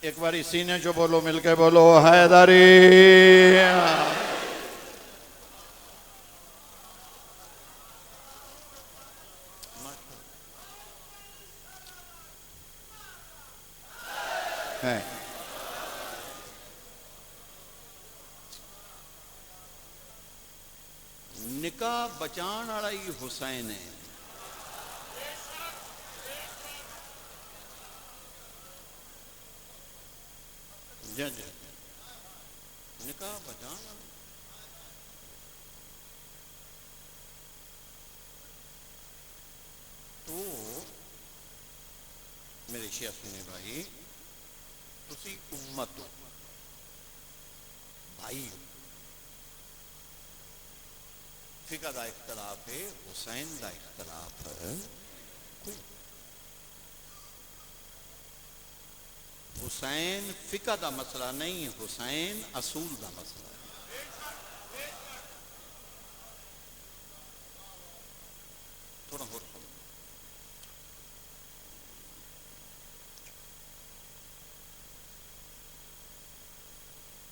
ایک باری سینے جو بولو، مل کے بولو حیدری. ہے نکاح بچان والا ہی حسین ہے. جی جی نکاح بچان والا. تو میرے شیعہ سنے بھائی، تسی امت ہو، بھائی ہو. فقہ دا اختلاف ہے، حسین دا اختلاف ہے. حسین فقہ دا مسئلہ نہیں، حسین اصول دا مسئلہ ہے. تھوڑا اور سنو.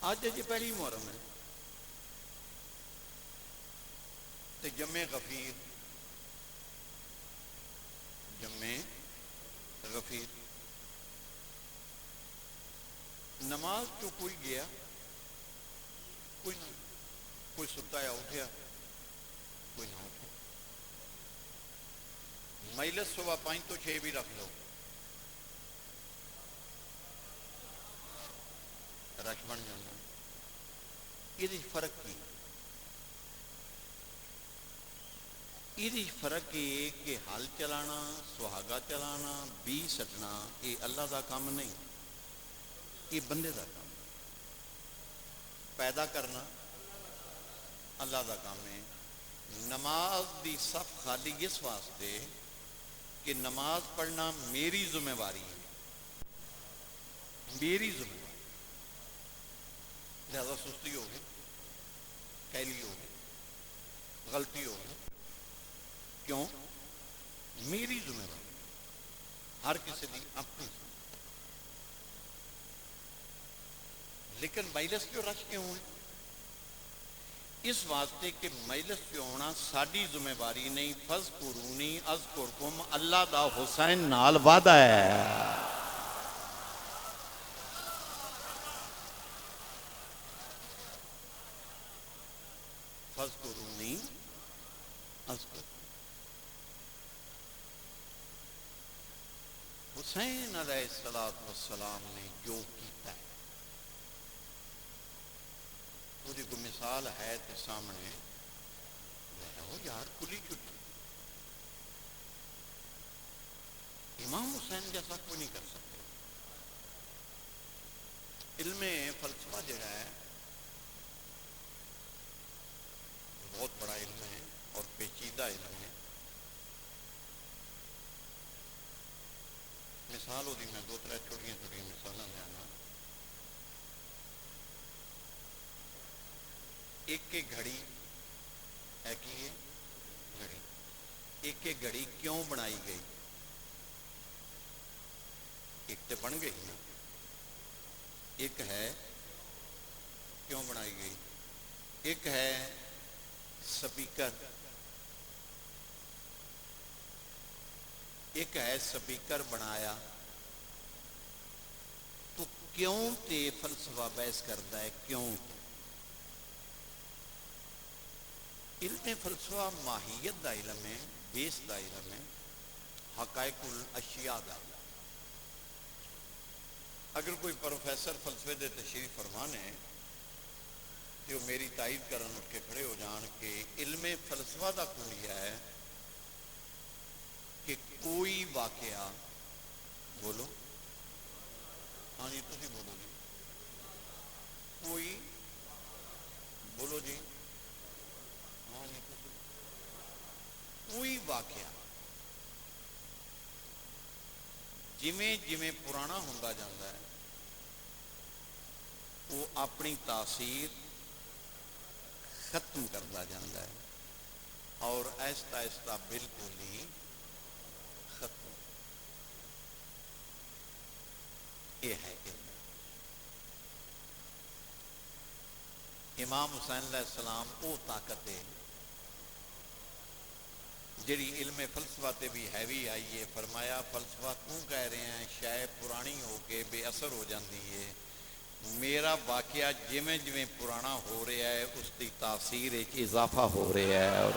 آج جی پہلی محرم ہے تے جمع غفیر، جمع غفیر. نماز تو کوئی گیا، کوئی نہ، کوئی ستا یا اٹھیا، کوئی نہ اٹھا. مجلس صبح 5 تو 6 بھی رکھ لو، رش بن جانا. یہ فرق کی؟ یہ فرق ہے کہ ہل چلانا، سہاگا چلانا، بی سٹنا، یہ اللہ دا کام نہیں، یہ بندے دا کام. پیدا کرنا اللہ دا کام ہے. نماز دی صف خالی اس واسطے کہ نماز پڑھنا میری ذمہ واری ہے، میری ذمہ واری. لہذا سستی ہو گئی، کیلی ہو گئی، غلطی ہو گئی. کیوں؟ میری ذمہ واری. ہر کسی دی اپنی. لیکن مجلس کیوں رش کیوں ہے؟ اس واسطے کہ مجلس پہ ہونا ساری ذمہ واری نہیں. فذکرونی اذکرکم، اللہ دا حسین نال وعدہ ہے. فذکرونی اذکرکم. حسین علیہ السلام نے جو کیتا ہے، وہ کو مثال ہے تے سامنے لے آؤ یار. کلی چھٹی امام حسین جیسا کوئی نہیں کر سکتے. علم فلسفہ جڑا ہے بہت بڑا علم ہے اور پیچیدہ علم ہے. مثال ہوتی میں 2-3 چھوٹیاں مثال لے آنا. ایک گھڑی ہے کہ یہ گھڑی، ایک گھڑی کیوں بنائی گئی؟ ایک تو بن گئی نا، ایک ہے کیوں بنائی گئی. ایک ہے سپیکر، ایک ہے سپیکر بنایا. تو کیوں تے فلسفہ بحث کرتا ہے کیوں. علم فلسفہ ماہیت دا علم ہے، بیس دا علم ہے، حقائق الاشیاء دا. اگر کوئی پروفیسر فلسفے دے تشریف فرمان ہے تو میری تائید کرن اٹھ کے کھڑے ہو جان کہ علم فلسفہ دا کلیہ ہے کہ کوئی واقعہ، بولو ہاں جی تسی بولو جی، کوئی بولو جی، ہاں جی تسی، کوئی واقعہ جویں جویں پرانا ہوندا جاندا ہے وہ اپنی تاثیر ختم کرتا جاندا ہے اور آہستہ آہستہ بالکل ہی ختم. یہ ہے علم. امام حسین علیہ السلام وہ طاقت ہے جڑی علم فلسفہ تے بھی ہیوی آئی ہے. فرمایا فلسفہ کیوں کہہ رہے ہیں شے پرانی ہو کے بے اثر ہو جاتی ہے. میرا واقعہ جویں جویں پرانا ہو رہا ہے اس کی تاثیر اضافہ ہو رہا ہے. اور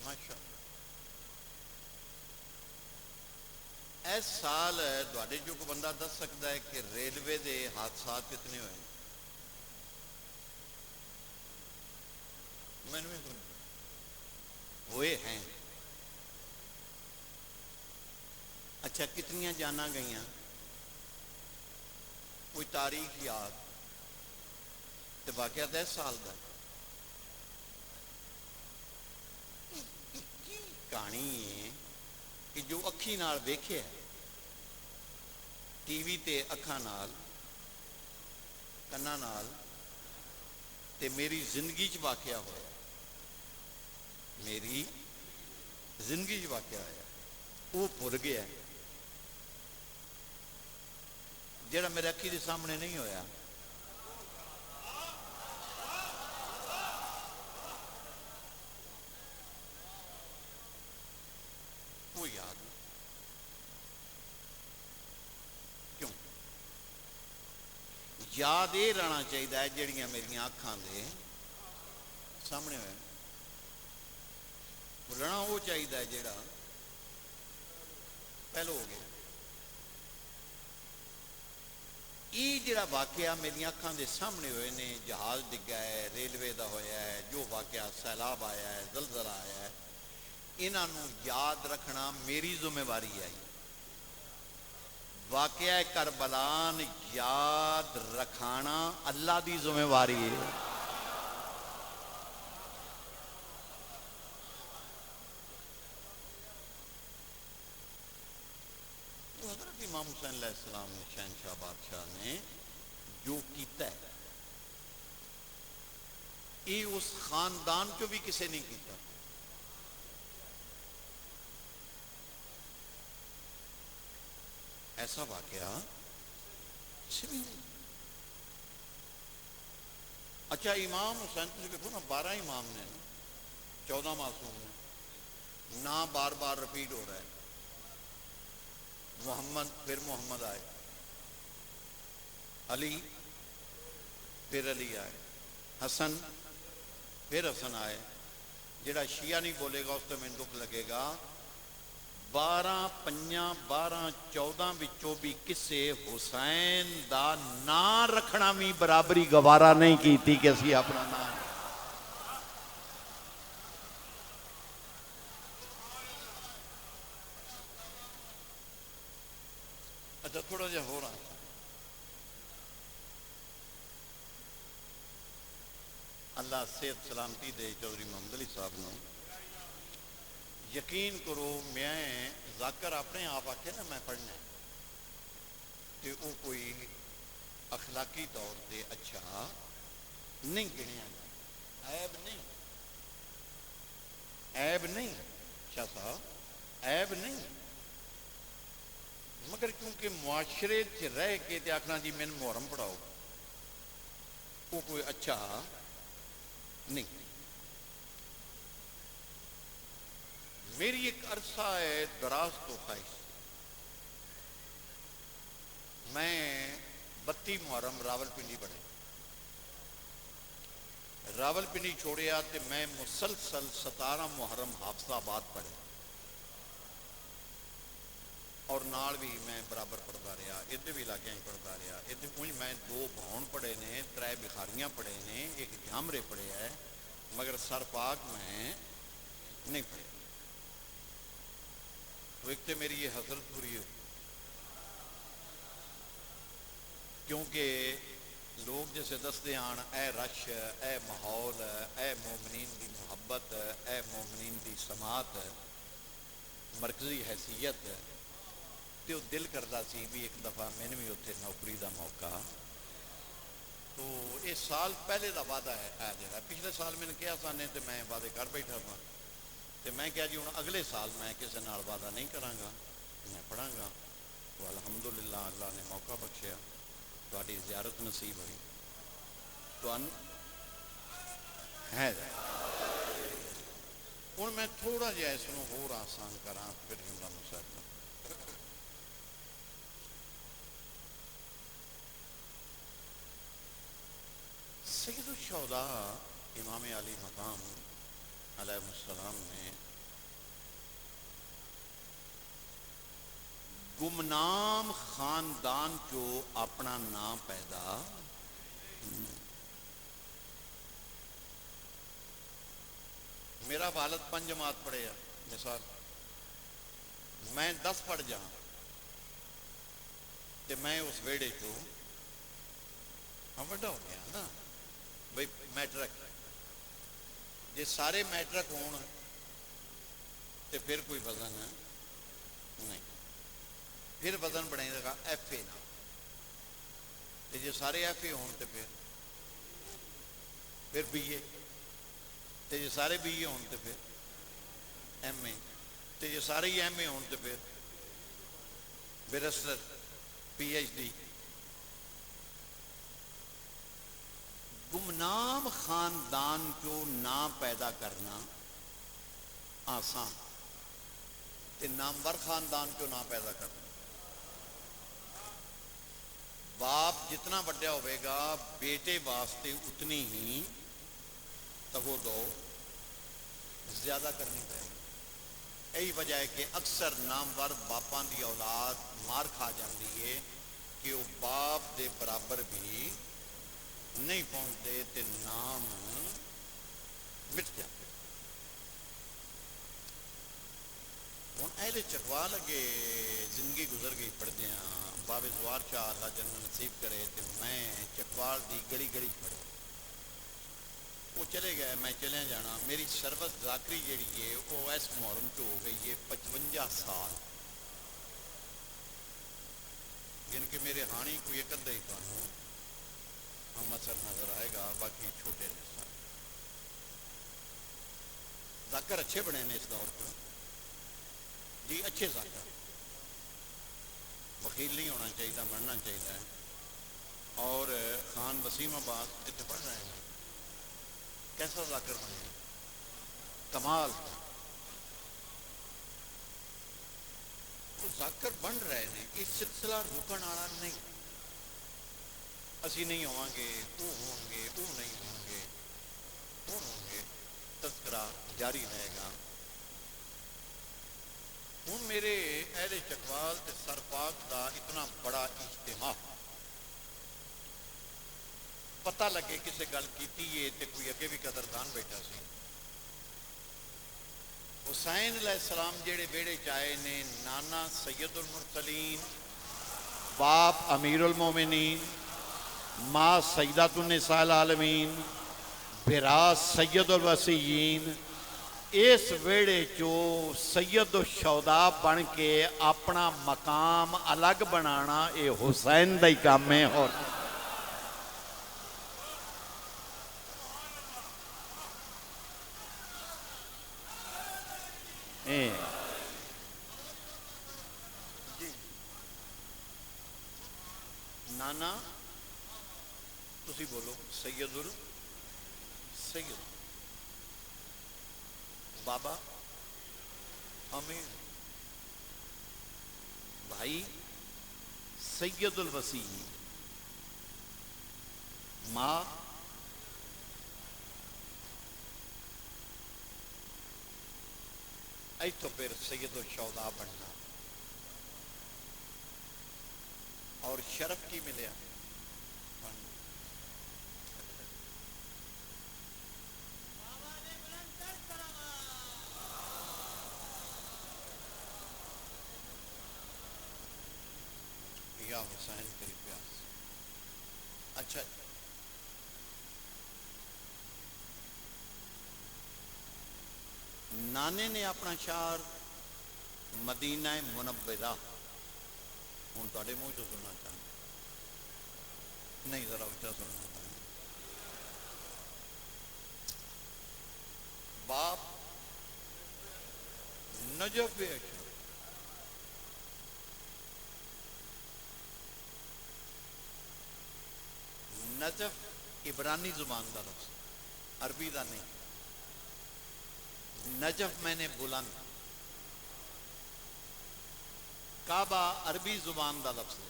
ماشاء اس سال تھوڑے جو کو بندہ دس سکتا ہے کہ ریلوے دے حادثات کتنے ہوئے؟ میں نے ہوئے ہیں. اچھا کتنی جانا گئیاں؟ کوئی تاریخ یاد؟ تو واقعہ 10 سال کا کہانی ہے کہ جو اکھی نال ویکھیا ٹی وی تے اکھاں نال کناں نال تے میری زندگی چ واقعہ ہوا. میری زندگی چ واقعہ ہوا وہ بھول گیا جڑا میرے اکھی دے سامنے نہیں ہویا. وہ یاد نہیں. کیوں؟ یاد یہ رہنا چاہیے جڑیاں میریاں اکھاں دے سامنے ہوئے. بھولنا وہ چاہیے جڑا پہلو ہو گیا. یہ جڑا واقعہ میری اکھاں دے سامنے ہوئے نے جہاز ڈگا ہے ریلوے دا ہویا ہے جو واقعہ سیلاب آیا ہے زلزلہ آیا ہے انہوں یاد رکھنا میری ذمہ داری ہے. واقعہ کربلان یاد رکھانا اللہ دی ذمہ داری ہے. حضرت امام حسین علیہ السلام نے شہنشاہ بادشاہ نے جو کیتا ہے یہ اس خاندان کو بھی کسی نہیں کیتا. ایسا واقعہ اچھا امام حسین تجھے دیکھو نا 12 امام نے 14 معصوم نے نہ بار بار رپیٹ ہو رہا ہے. محمد پھر محمد آئے, علی پھر علی آئے, حسن پھر حسن آئے. جڑا شیعہ نہیں بولے گا اس تو میں دکھ لگے گا. 12 5 12 14 بچوں بھی کسے حسین دا نا رکھنا بھی برابری گوارا نہیں کیتی کہ اسی اپنا نام. اچھا تھوڑا جا ہو رہا ہے. اللہ صحت سلامتی دے چودھری محمد علی صاحب نے. یقین کرو میں ذاکر اپنے آپ آکھے نا میں پڑھنا تو وہ کوئی اخلاقی طور سے اچھا نہیں گنیا جائے. عیب نہیں, عیب نہیں شاہ صاحب, عیب نہیں, مگر کیونکہ معاشرے چ رہ کے تے آخنا جی میں محرم پڑھاؤ وہ کوئی اچھا نہیں. میری ایک عرصہ ہے دراز تو خواہش میں 32 محرم راول پنڈی پڑھے. راول پنڈی چھوڑیا تو میں مسلسل 17 محرم حافظ آباد پڑھے اور نال بھی میں برابر پڑھتا رہا. ادھر بھی علاقے پڑھتا رہا. ادھر کچھ میں 2 بھون پڑھے نے, 3 بخاریاں پڑھے نے, ایک جھامرے پڑھے ہے, مگر سر پاک میں نہیں پڑھے. تو ایک تو میری یہ حسرت پوری ہوئی کیونکہ لوگ جیسے دستے آن اے رش, اے ماحول, اے مومنین دی محبت, اے مومنین دی سماعت, مرکزی حیثیت, تو دل کرتا سی بھی ایک دفعہ میں نے بھی اتنے نوکری دا موقع تو یہ سال پہلے دا وعدہ ہے جگہ پچھلے سال میں نے کیا سانے تو میں وعدے کر بیٹھا تھا تو میں کیا جی ہوں اگلے سال میں کسی نال وعدہ نہیں کراں میں پڑھاں گا تو الحمدللہ اللہ نے موقع بخشیا تہاڈی زیارت نصیب ہوئی تو ہے ہوں میں تھوڑا جہا اس کو ہور آسان کراں پھر جملہ مسائل سید الشہداء امام علی مقام علیہ السلام نے گمنام خاندان چو اپنا نام پیدا میرا والد 5 جماعت پڑھے مثال میں 10 پڑھ جا تو میں اس ویڑے چو وڈا ہو گیا نا بھائی میٹرک جی سارے میٹرک ہون تو پھر کوئی وزن نہیں پھر وزن بنے گا ایف اے نہ جی سارے ایف اے ہون تو پھر بی اے تو جی سارے بی اے ہون تو پھر ایم اے تو جی سارے ہی ایم اے ہون تو پھر بیرسٹر پی ایچ ڈی گمنام خاندان کو نام پیدا کرنا آسان تے نامور خاندان کو نام پیدا کرنا باپ جتنا بڑا ہوئے گا بیٹے واسطے اتنی ہی توجہ زیادہ کرنی پڑے گی یہی وجہ ہے کہ اکثر نامور باپاں دی اولاد مار کھا جاتی ہے کہ وہ باپ دے برابر بھی نہیں پہنچتے تے نام مٹ جاتے ہوں اہل چکوا لگے زندگی گزر گئی پڑھتے ہیں باب زوار شاہ اللہ جنت نصیب کرے تو میں چکوال دی گلی گلی پڑھے وہ چلے گئے میں چلے جانا میری سربت ذاکری جیڑی ہے وہ ایس محرم تو ہو گئی ہے 55 سال جن کے میرے ہانی کو ایک ادھا ہی کانوں ہم اثر نظر آئے گا باقی چھوٹے نے سارے ذاکر اچھے بنے نے اس دور پر جی اچھے ذاکر بخیل نہیں ہونا چاہیے مرنا چاہیے اور خان وسیم آباد اتنے پڑھ رہے ہیں کیسا ذاکر بنے کمال تو ذاکر بن رہے ہیں یہ سلسلہ رکن والا نہیں اسی نہیں ہوں گے وہ ہوں گے وہ نہیں ہوں گے وہ ہوں گے تذکرہ جاری رہے گا ہوں میرے اہل چکوال تے سرپاک دا اتنا بڑا اجتماع پتہ لگے کسے گل کیتی ہے تے کوئی اگے بھی قدردان بیٹھا سی حسین علیہ السلام جیڑے بیڑے چائے نے نانا سید المرسلین باپ امیر المومنین ماں سیدۃ النساء العالمین برا سید الوسیین اس ویڑے چو سید الشہداء بن کے اپنا مقام الگ بنانا اے حسین دا ہی کام ہے اور نانا تسی بولو سید السید بابا امیر بھائی سید الوسیع ماں ایتھو پھر سید الشہداء بننا اور شرف کی ملیا یا حسین تیری پیاس اچھا نانے نے اپنا شعر مدینہ منورہ ہوں تے منہ چ سننا چاہوں نہیں ذرا اچھا سننا باپ نجف اشرف. نجف عبرانی زبان کا لفظ، عربی کا نہیں. نجف میں نے بلند. کعبہ عربی زبان کا لفظ ہے،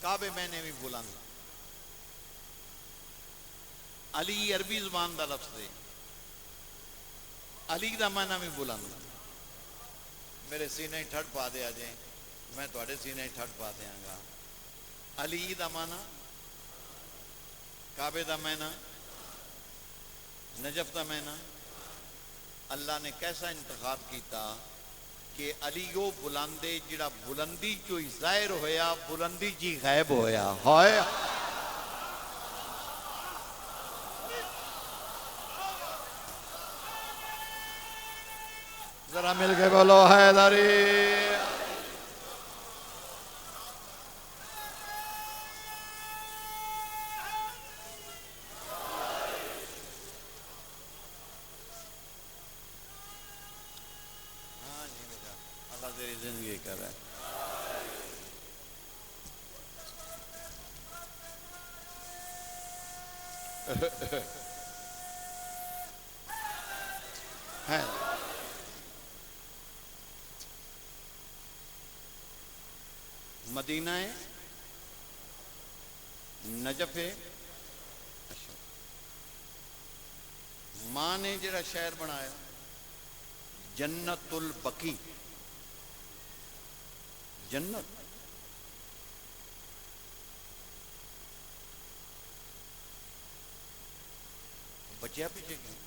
کعبے میں نے بھی بلند. علی عربی زبان کا لفظ ہے، علی کا معنی بھی بلند. میرے سینے ٹھڑ پا دیا جائیں، میں تھوڑے سینے ٹھڑ پا دیاں گا. علی دا معنی، کعبے دا معنی، نجف دا معنی. اللہ نے کیسا انتخاب کیتا کہ علی وہ بلندے جڑا بلندی چوئی ظاہر ہویا، بلندی جی غائب ہویا. ہائے ذرا مل کے بولو حیدری. ہاں جی بیٹا، اللہ تیری زندگی کر رہا ہے. مدینہ ہے، نجف ہے. ماں نے جڑا شہر بنایا جنت البقی، جنت. بچیا پیچھے کیوں؟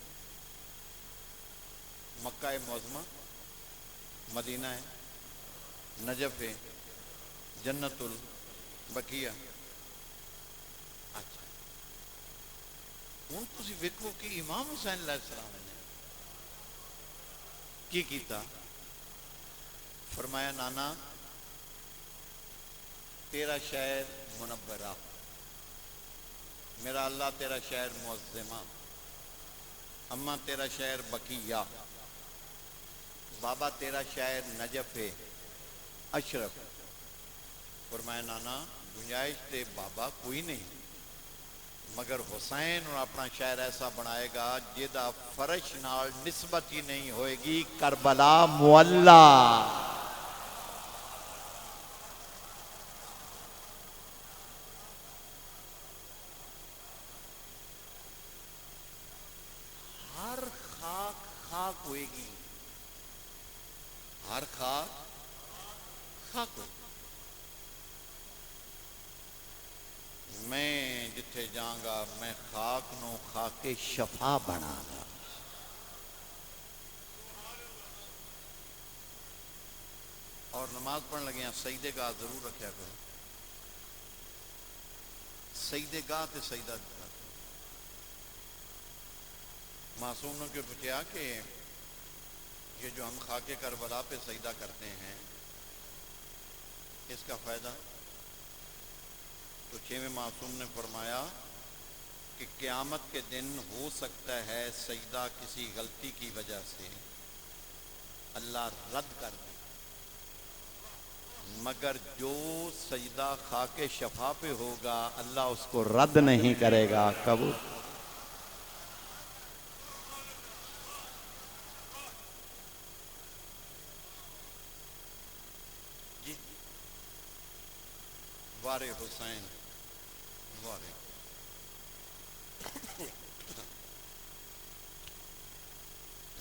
مکہ معظمہ، مدینہ ہے، نجف ہے، جنت البقیہ. اچھا ہوں تسی ویکھو کہ امام حسین علیہ السلام نے کی کیتا. فرمایا نانا تیرا شہر منورہ، میرا اللہ تیرا شہر معظمہ، اماں تیرا شہر بقیہ، بابا تیرا شہر نجف ہے اشرف. فرمایا نانا گنجائش تے بابا کوئی نہیں، مگر حسین اور اپنا شہر ایسا بنائے گا جدا فرش نال نسبت ہی نہیں ہوئے گی، کربلا معلا. ہر خاک خاک ہوئے گی، ہر خاک خاک ہوئے گی. میں جتھے جاؤں گا میں خاک نو خاک شفا بنا گا. اور نماز پڑھن لگے ہیں سجدے گاہ ضرور رکھیا کرو، سجدے گاہ تے سجدہ دیتا. معصوم نے کیوں پوچھا کہ یہ جو ہم خاک کربلا پہ سجدہ کرتے ہیں اس کا فائدہ؟ تو چھویں معصوم نے فرمایا کہ قیامت کے دن ہو سکتا ہے سجدہ کسی غلطی کی وجہ سے اللہ رد کر دے، مگر جو سجدہ خاک شفا پہ ہوگا اللہ اس کو رد نہیں کرے گا. قبول. جی وارے حسین، وارے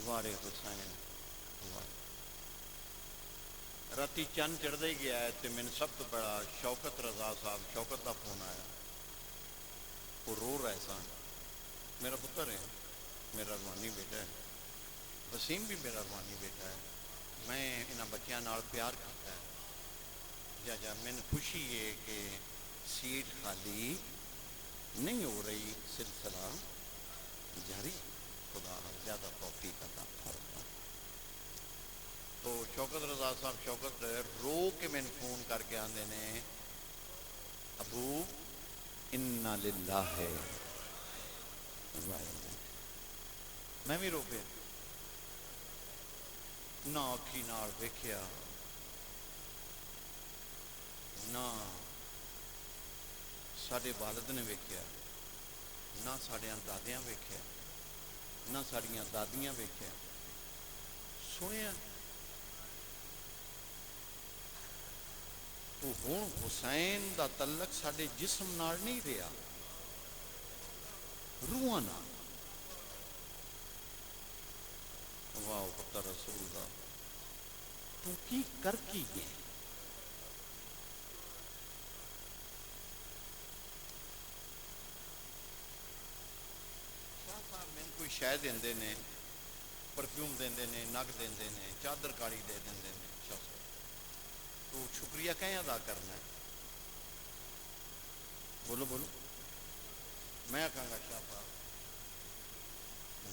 وارے حسین، وارے. راتی چند چڑھتا ہی گیا ہے تو میں نے سب تو بڑا شوکت رضا صاحب، شوکت کا فون آیا. وہ رو رہا ہے سان، میرا پتر ہے، میرا روحانی بیٹا ہے. وسیم بھی میرا روحانی بیٹا ہے. میں انہاں بچیاں نال پیار کرتا ہے. جا میں نے خوشی ہے کہ سیٹ خالی نہیں ہو رہی، سلسلہ جاری. خدا زیادہ توفیق عطا فرمائے. تو شوکت رضا صاحب شوکت رو کے میں فون کر کے آندے نے ابو انا للہ ہے. میں بھی رو پیا، نہ اکھی نال ویکھیا، نہ ساڈے والد نے ویکھیا، نہ ساڈیاں دادیاں ویکھیا، نہ ساڈیاں دادیاں ویکھیا، سنیا تو ہوں حسین دا تعلق ساڈے جسم نال نہیں رہا، روحاں نال۔ واہ پتر رسول دا، تو کی کر کی گئے؟ شاہ صاحب مین کوئی شے دیندے نے، پرفیوم دیندے نے، نگ دیندے نے، چادر کاڑی دے دیندے نے، شاہ صاحب تو شکریہ کہیں ادا کرنا ہے؟ بولو بولو، میں کہاں گا شاہ صاحب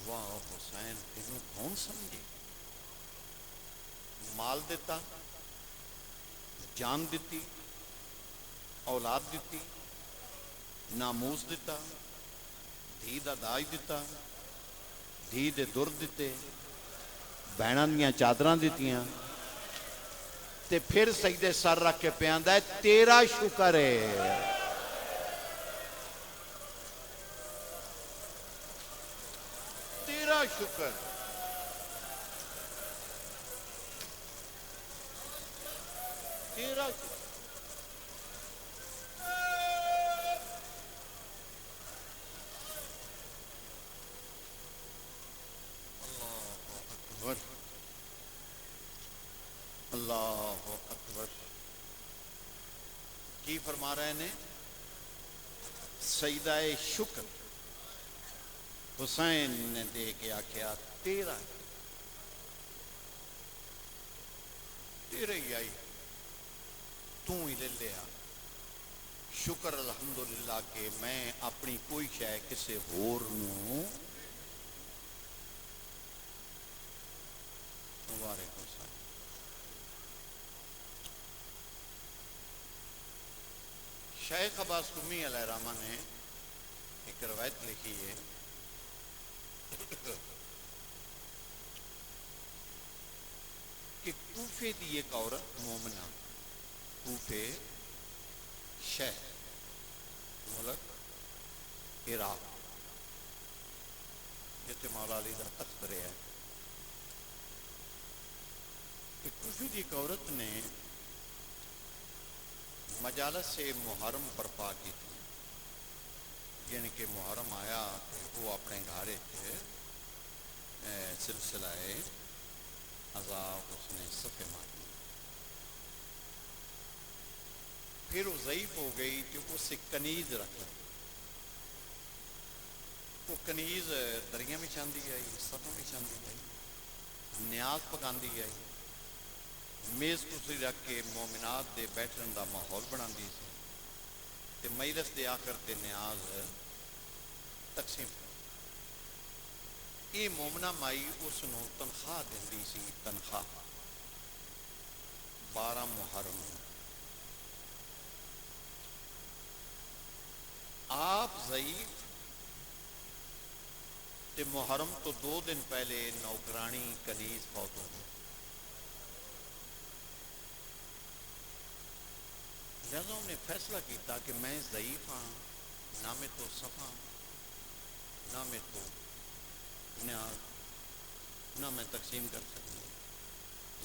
واہ حسین تینوں کون سمجھے؟ مال دیتا، جان دیتی، اولاد دیتی، ناموس دیتا، دھی دا داج دیتا، دھی دے در دیتے، بہناں دیاں چادراں دیتیاں، تے پھر سجدے سر رکھ کے پیاندا ہے تیرا شکر ہے، تیرا شکر، تیرا شکر۔ اکبر، اللہ اکبر۔ کی فرما رہے نے؟ سجدہ شکر حسین نے دے کے آخیا تیرا، تیرے ہی آئی، تو ہی لے لیا، شکر الحمدللہ کہ میں اپنی کوئی شے کسے ہور نوں مبارک حسین۔ شیخ عباس قمی علیہ الرحمہ نے ایک روایت لکھی ہے کہ کوفے دی ایک عورت مومنہ، کوفے شہر ملک عراق جتے مولا علی دا تخت رہا ہے، کہ کوفے دی ایک عورت نے مجالس سے محرم برپا کی تھی، یعنی کہ محرم آیا کہ وہ اپنے گھر سلسلہ عذاب اس نے صفے ماری، پھر وہ ضعیف ہو گئی کہ اس سے کنیز رکھ لی، وہ کنیز دریاں میں چاندی آئی، صفوں میں چاندی آئی، نیاز پکاندی آئی، میز کسی رکھ کے مومنات دے بیٹھن دا ماحول بنا دی سی، تے مجلس دے آخر تے نیاز تقسیم۔ یہ مومنہ مائی اس نو تنخواہ دیندی سی، تنخواہ 12 محرم۔ آپ ضعیف تے محرم تو 2 دن پہلے نوکرانی کنیز فوت ہو گئی، لہذا انہوں نے فیصلہ کیتا کہ میں ضعیف ہاں، نہ میں تو صفا، نہ میں تو نیاز، نہ میں تقسیم کر سکتی،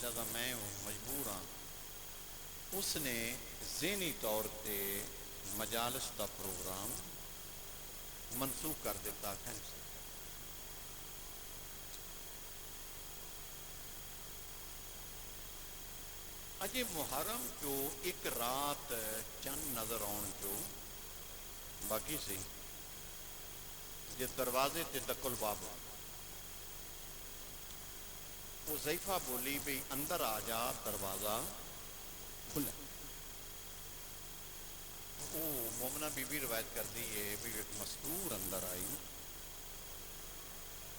لہذا میں مجبور ہاں۔ اس نے ذہنی طور تے مجالس دا پروگرام منسوخ کر دیتا، کینسل۔ اجے محرم جو ایک رات چند نظر آن جو باقی سی، جے دروازے تے دکل باب وہ ضعیفہ بولی بھی اندر آ جا، دروازہ کھلے۔ وہ مومنہ بی بی روایت کر دی ہے بھی ایک مستور اندر آئی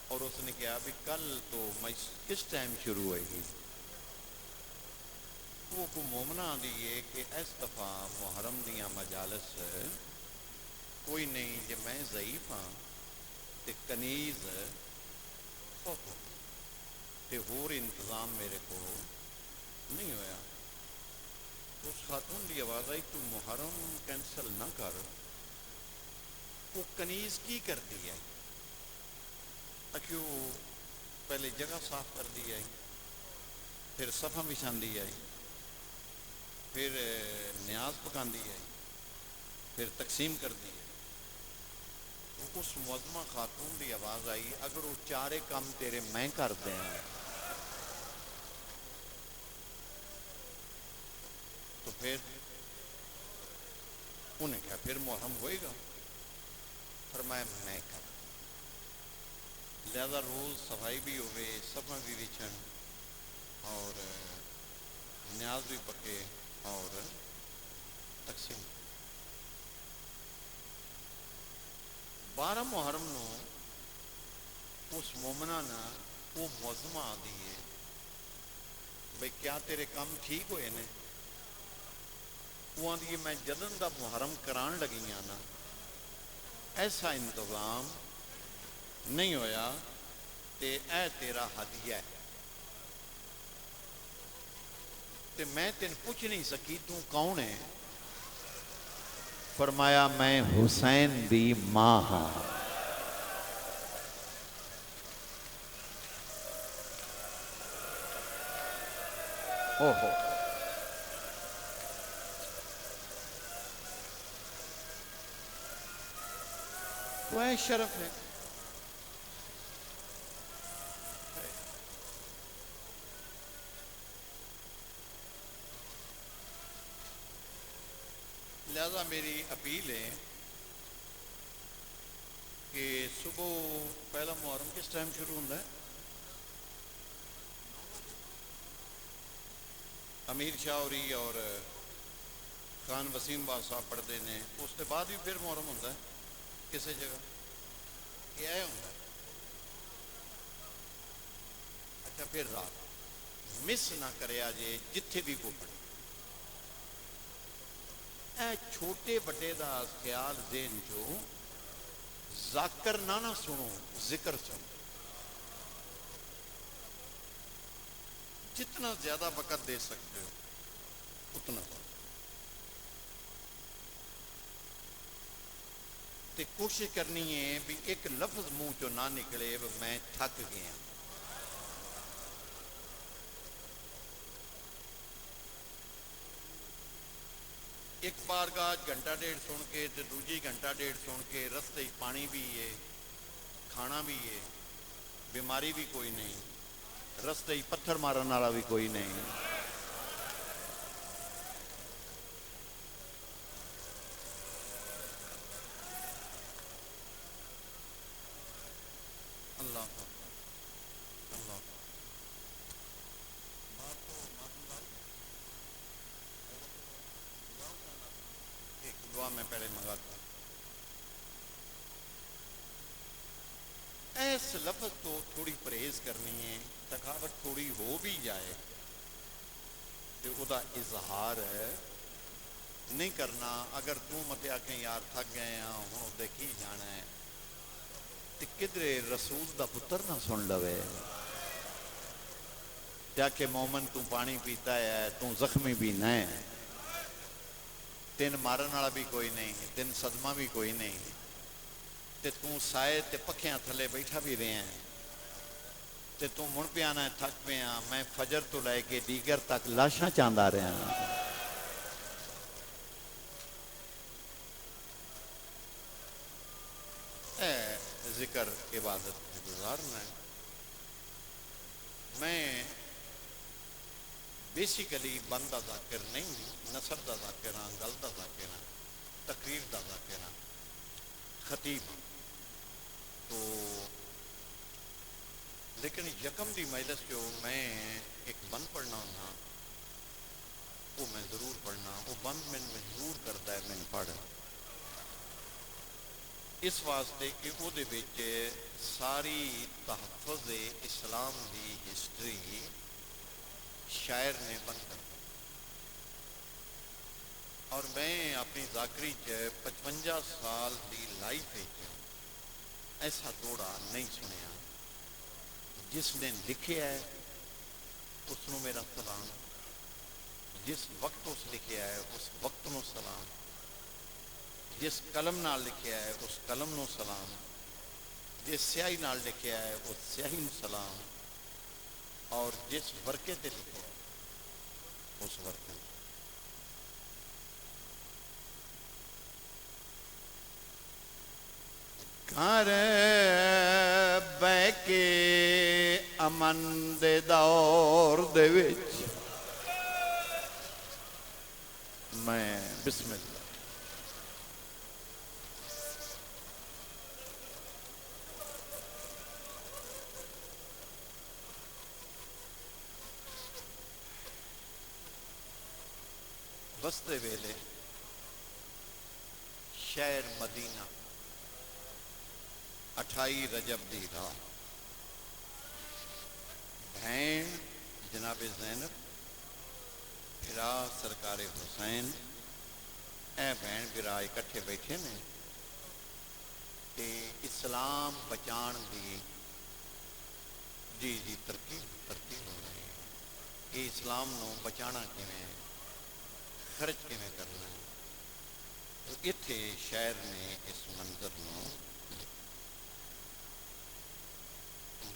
اور اس نے کہا بھی کل تو کس ٹائم شروع ہوئے گی؟ وہ کو مومنہ دی ہے کہ اس دفعہ محرم دیاں مجالس کوئی نہیں، جے میں ضعیف ہاں تے کنیز تے ہور انتظام میرے کو نہیں ہویا. اس خاتون کی آواز آئی تو محرم کینسل نہ کر. وہ کنیز کی کرتی ہے کہ وہ پہلے جگہ صاف کر دی آئی، پھر صفا بچھاندی آئی، پھر نیاز پکاندی آئی، پھر تقسیم کر دی. اس معظمہ خاتون کی آواز آئی اگر وہ چارے کام تیرے میں کر دیں تو پھر انہیں کہا پھر محرم ہوئے گا. فرمایا میں کر، لہذا روز صفائی بھی ہوئے، صفا بھی بچھن اور نیاز بھی پکے اور تقسیم. 12 محرم نو اس مومنہ نے وہ معظمہ آ دی ہے بھئی کیا تیرے کام ٹھیک ہوئے نے؟ وہ آدھی ہے میں جدن دا محرم کران لگیاں نا ایسا انتظام نہیں ہویا تے اے تیرا ہدیہ ہے. تے میں تین پوچھ نہیں سکی تو کون ہے؟ فرمایا میں حسین دی ماں ہاں. اوہو تو اے شرف ہے. لہذا میری اپیل ہے کہ صبح پہلا محرم کس ٹائم شروع ہوتا ہے؟ امیر شاہ ہوری اور خان وسیم باز صاحب پڑھتے ہیں، اس کے بعد بھی پھر محرم ہوتا ہے کسی جگہ یہ ہے ہوتا ہے. اچھا پھر رات مس نہ کرے آجے جتھے بھی کو پڑھے. اے چھوٹے بڑے دا خیال ذہن جو ذاکر نہ سنو ذکر سنو. جتنا زیادہ وقت دے سکتے ہو اتنا تے کوشش کرنی ہے بھی ایک لفظ منہ چو نہ نکلے میں تھک گیا. ایک بار کا گھنٹہ ڈیڑھ سن کے تے دوجی گھنٹہ ڈیڑھ سن کے رستے پانی بھی ہے، کھانا بھی ہے، بیماری بھی کوئی نہیں، رستے پتھر مارن والا بھی کوئی نہیں. اللہ اللہ ایک دعا میں پہلے منگاتا ہوں. اس لفظ تو تھوڑی پرہیز کرنی ہے، تھکاوٹ تھوڑی ہو بھی جائے تو وہ دا اظہار ہے نہیں کرنا. اگر تو مت آکھیں یار تھک گئے ہیں ہوں دیکھی جانا ہے تو کدھر رسول دا پتر نہ سن لوے کیا کہ مومن تو پانی پیتا ہے تو زخمی بھی نہ ہے، تین مارن والا بھی کوئی نہیں، تین صدمہ بھی کوئی نہیں، تے تو سائے تے پکھیاں تھلے بیٹھا بھی رہے ہیں تے تو مڑ پہ آنا ہے تھک پہ آ. میں فجر تو لے کے دیگر تک لاشاں چاندہ رہے ہیں. اے ذکر عبادت گزارنا ہے. میں بیسیکلی بندہ ذاکر نہیں ہوں، نثر دا ذاکر ہاں، گل دا ذاکر ہاں، تقریر دا ذاکر ہاں، خطیب ہاں. تو لیکن یکم دی مجلس جو میں ایک بند پڑھنا ہونا وہ میں ضرور پڑھنا. وہ بند میں مجبور کرتا ہے میں پڑھ اس واسطے کہ وہ دے وچ ساری تحفظ اسلام دی ہسٹری شاعر نے بند کر دی. اور میں اپنی ذاکری 55 سال دی لائف ایسا دوڑا نہیں سنیا جس نے لکھیا ہے اس نو میرا سلام، جس وقت اس لکھیا ہے اس وقت نو سلام، جس قلم نال لکھیا ہے اس قلم نو سلام، جس سیاہی نال لکھیا ہے اس سیاہی نو سلام، اور جس ورقے تے لکھیا ہے اس ورقے نو۔ گھر بہ کے امن دے دور دے وچ میں بسم اللہ وستے ویلے شہر مدینہ 28 رجب دی رات بہن جناب زینب بھرا سرکار حسین اے بہن بھرا اکٹھے بیٹھے نے کہ اسلام بچان دی جی ترقی ہو رہی ہے کہ اسلام نو بچانا کیویں ہے، خرچ کیویں کرنا ہے۔ تو اتھے شاعر نے اس منظر نو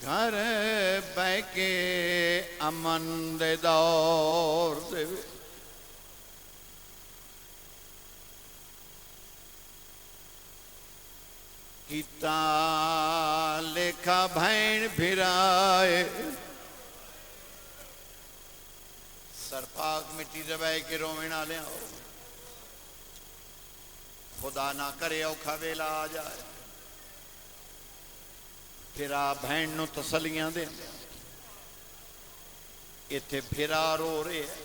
گھر بہ کے امن دے دور دے کیتا لکھا بھین بھرائے سر پاک مٹی دبائے کے رومنا لے آؤ، خدا نہ کرے اوکھا ویلا آ جائے، بھرا بہن نو تسلیاں دے ایتھے بھرا رو رہے ہیں،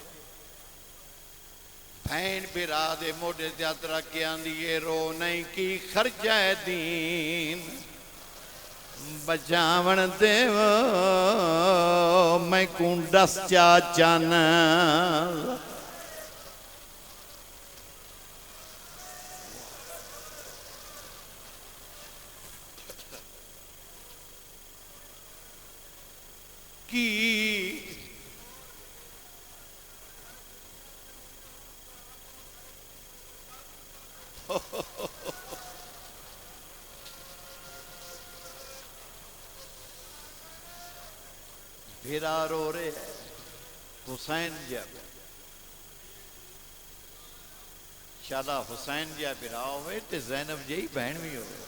بہن بھرا دے موڈے زیادہ کے آندھی رو نہیں کی خرچہ دین بچاون دیو میں کون ڈس چاچان کی بھیرا رو رہے حسین جا شادہ حسین جا بھیرا ہوئے تے زینب جی بہن بھی ہوئے،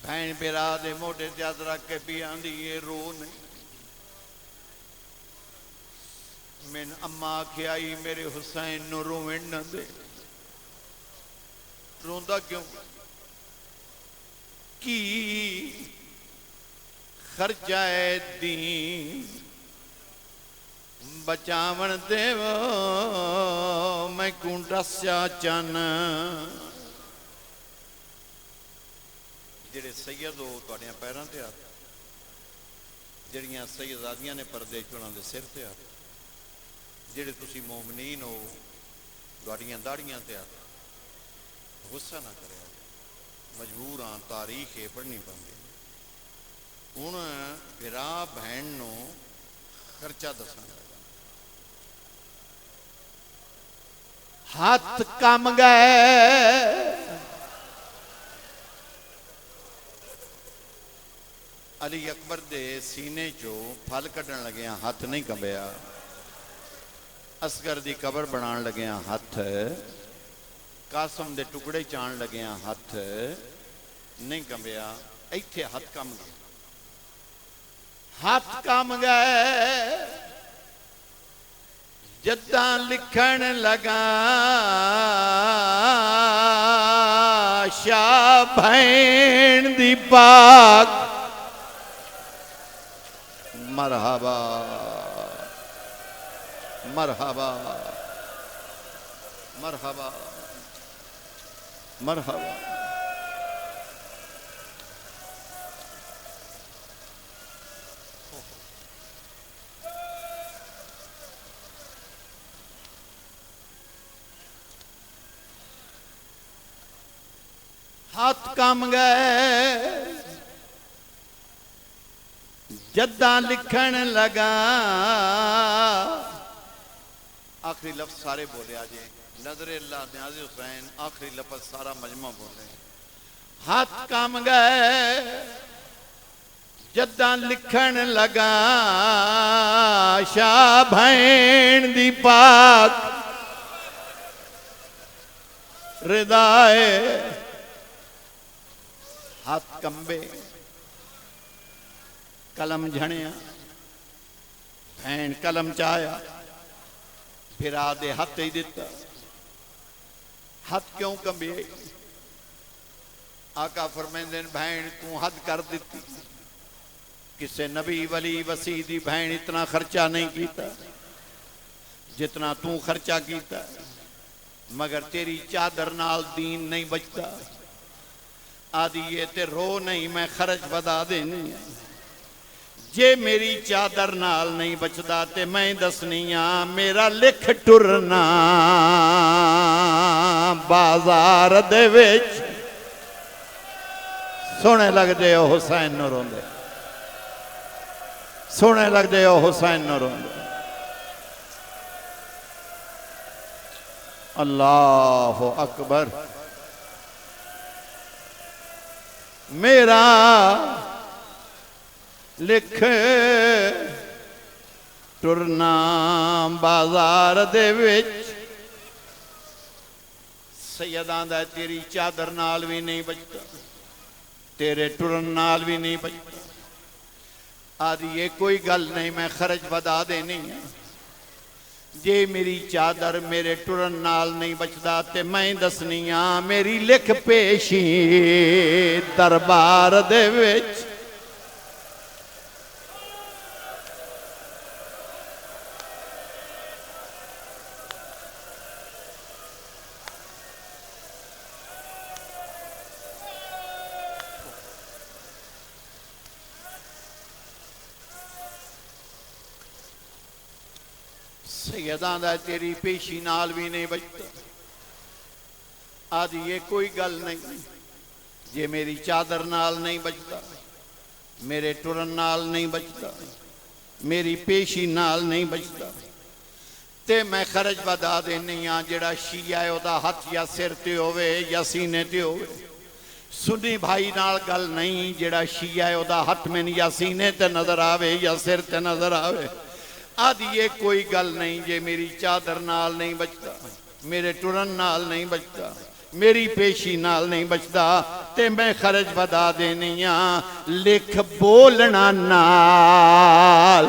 بہن بھیرا دے موٹے زیادہ رکھ کے بھی آندھی یہ رو نہیں، میں اماں کے آئی میرے حسین نو روین نہ دے، روندہ کیوں کی خرچہ دین بچاون دیو میں کون ڈسیا چن جڑے سید ہو تواڈیاں پیراں تے ہاتھ، جڑیاں سیدزادیاں نے پردے چ انہاں دے سر تے ہاتھ، جڑے تسی مومنین ہو تواڈیاں داڑیاں تے ہاتھ، غصہ نہ کرے مجبور ہاں تاریخ ہے پڑھنی پوندی۔ ہن بھرا بہن نو خرچہ دساں لگا، ہاتھ کم گئے علی اکبر دے سینے چو پھل کٹن لگیاں ہاتھ نہیں کمبیا، اصغر دی قبر بنان لگیاں ہاتھ، قاسم دے ٹکڑے چان لگیاں ہاتھ نہیں کمبیا، ایتھے ہاتھ کم گئے، ہاتھ کم گئے جداں لکھن لگا شاہ بہن دی پاک مرحبا مرحبا مرحبا مرحبا۔ ہاتھ کم گئے جداں لکھن لگا آخری لفظ سارے بولے آجے نظر اللہ نیاز حسین آخری لفظ سارا مجمع بولے ہاتھ کام گئے جداں لکھن لگا شاہ بھین دی پاک ردائے ہاتھ کمبے قلم جھنیا بھین قلم چایا پھر آدھے ہاتھ ہی دیتا ہاتھ کیوں کمبے آقا فرمیندن بھین تو حد کر دیتی کسے نبی ولی وسیع دی بھین اتنا خرچہ نہیں کیتا جتنا تو خرچہ کیتا مگر تیری چادر نال دین نہیں بچتا آدھی یہ تے رو نہیں میں خرچ بدا دینی جے میری چادر نال نہیں بچدا تے میں دسنیاں میرا لکھ ٹرنا بازار دے وچ سونے لگ دے او حسین نو روندے سونے لگ دے او حسین نو روندے اللہ اکبر میرا لکھ ٹرنا بازار دے وچ سیداں دا تیری چادر نال بھی نہیں بچتا تیرے ٹرن نال بھی نہیں بچتا آدھی یہ کوئی گل نہیں میں خرچ بدا دینی ہے جے میری چادر میرے ٹرن نال نہیں بچدا تے میں دسنیاں میری لکھ پیشی دربار دے وچ سیداں دا تیری پیشی نال بھی نہیں بچتا آدھی یہ کوئی گل نہیں جے میری چادر نال نہیں بچتا میرے ٹرن نال نہیں بچتا میری پیشی نال نہیں بچتا تے میں خرچ بدا دینی ہاں جڑا شیعہ او دا ہاتھ یا سر تے ہوئے یا سینے تے ہوئے سنی بھائی نال گل نہیں جڑا شیعہ او دا ہاتھ میں یا سینے تے نظر آوے یا سر تے نظر آوے آدھی یہ کوئی گل نہیں جے میری چادر نال نہیں بچتا میرے ٹرن نال نہیں بچتا میری پیشی نال نہیں بچتا تے میں خرچ بدا دینیاں لکھ بولنا نال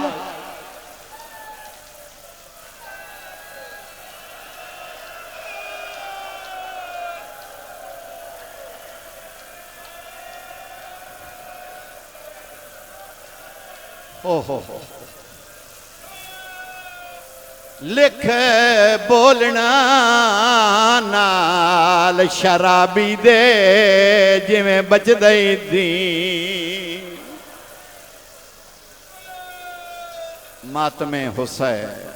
لکھ بولنا نال شرابی دے جویں بچدائی دین ماتم حسین